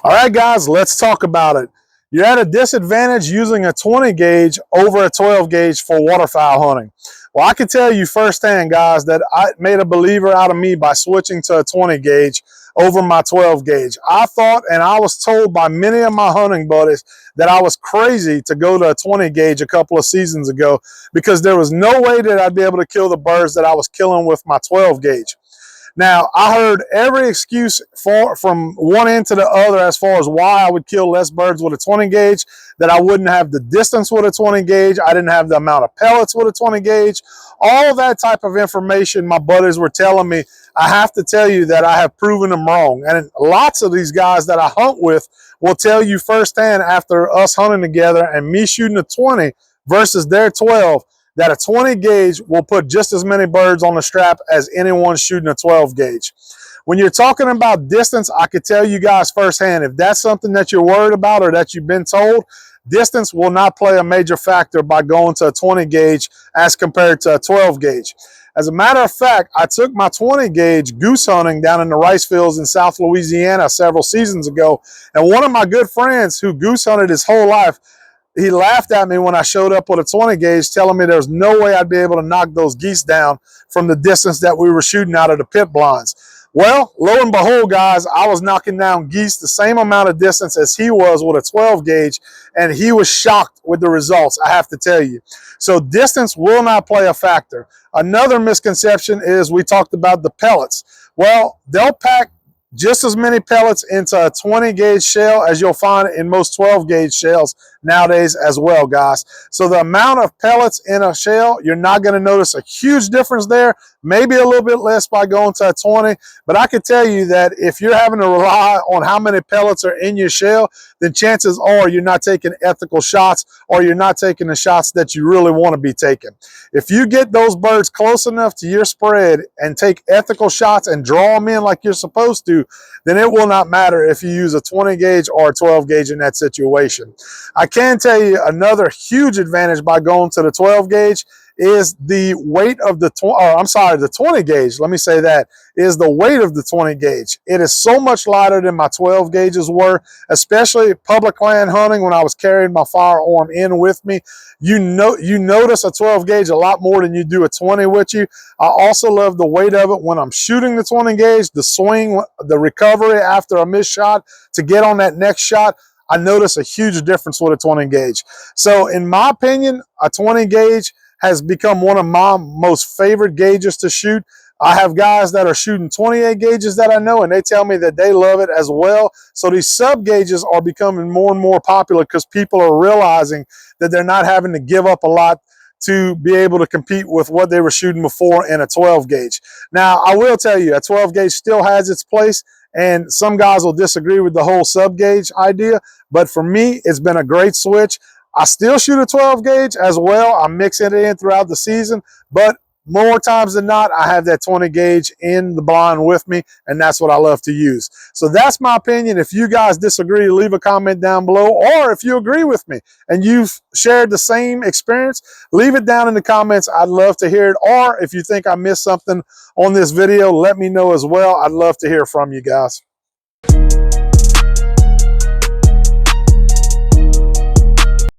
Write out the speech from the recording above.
All right, guys, let's talk about it. You're at a disadvantage using a 20 gauge over a 12 gauge for waterfowl hunting. Well, I can tell you firsthand, guys, that I made a believer out of me by switching to a 20 gauge over my 12 gauge. I thought, and I was told by many of my hunting buddies, that I was crazy to go to a 20 gauge a couple of seasons ago because there was no way that I'd be able to kill the birds that I was killing with my 12 gauge. Now, I heard every excuse from one end to the other as far as why I would kill less birds with a 20 gauge, that I wouldn't have the distance with a 20 gauge, I didn't have the amount of pellets with a 20 gauge, all that type of information my buddies were telling me. I have to tell you that I have proven them wrong. And lots of these guys that I hunt with will tell you firsthand after us hunting together and me shooting a 20 versus their 12, that a 20 gauge will put just as many birds on the strap as anyone shooting a 12 gauge. When you're talking about distance, I could tell you guys firsthand, if that's something that you're worried about or that you've been told, distance will not play a major factor by going to a 20 gauge as compared to a 12 gauge. As a matter of fact, I took my 20 gauge goose hunting down in the rice fields in South Louisiana several seasons ago, and one of my good friends who goose hunted his whole life, he laughed at me when I showed up with a 20 gauge, telling me there's no way I'd be able to knock those geese down from the distance that we were shooting out of the pit blinds. Well, lo and behold, guys, I was knocking down geese the same amount of distance as he was with a 12 gauge, and he was shocked with the results, I have to tell you. So distance will not play a factor. Another misconception is we talked about the pellets. Well, they'll pack just as many pellets into a 20 gauge shell as you'll find in most 12 gauge shells nowadays as well, guys. So the amount of pellets in a shell, you're not going to notice a huge difference there, maybe a little bit less by going to a 20, but I can tell you that if you're having to rely on how many pellets are in your shell, then chances are you're not taking ethical shots, or you're not taking the shots that you really want to be taking. If you get those birds close enough to your spread and take ethical shots and draw them in like you're supposed to, then it will not matter if you use a 20 gauge or a 12 gauge in that situation. I can tell you another huge advantage by going to the 12 gauge is the weight of the 20 gauge, let me say that, is the weight of the 20 gauge. It is so much lighter than my 12 gauges were, especially public land hunting when I was carrying my firearm in with me. You notice a 12 gauge a lot more than you do a 20 with you. I also love the weight of it when I'm shooting the 20 gauge, the swing, the recovery after a missed shot to get on that next shot. I notice a huge difference with a 20 gauge. So in my opinion, a 20 gauge has become one of my most favorite gauges to shoot. I have guys that are shooting 28 gauges that I know, and they tell me that they love it as well. So these sub gauges are becoming more and more popular because people are realizing that they're not having to give up a lot to be able to compete with what they were shooting before in a 12 gauge. Now, I will tell you, a 12 gauge still has its place, and some guys will disagree with the whole sub gauge idea, but for me, it's been a great switch. I still shoot a 12 gauge as well. I mix it in throughout the season, but more times than not, I have that 20 gauge in the blind with me, and that's what I love to use. So that's my opinion. If you guys disagree, leave a comment down below, or if you agree with me and you've shared the same experience, leave it down in the comments. I'd love to hear it. Or if you think I missed something on this video, let me know as well. I'd love to hear from you guys.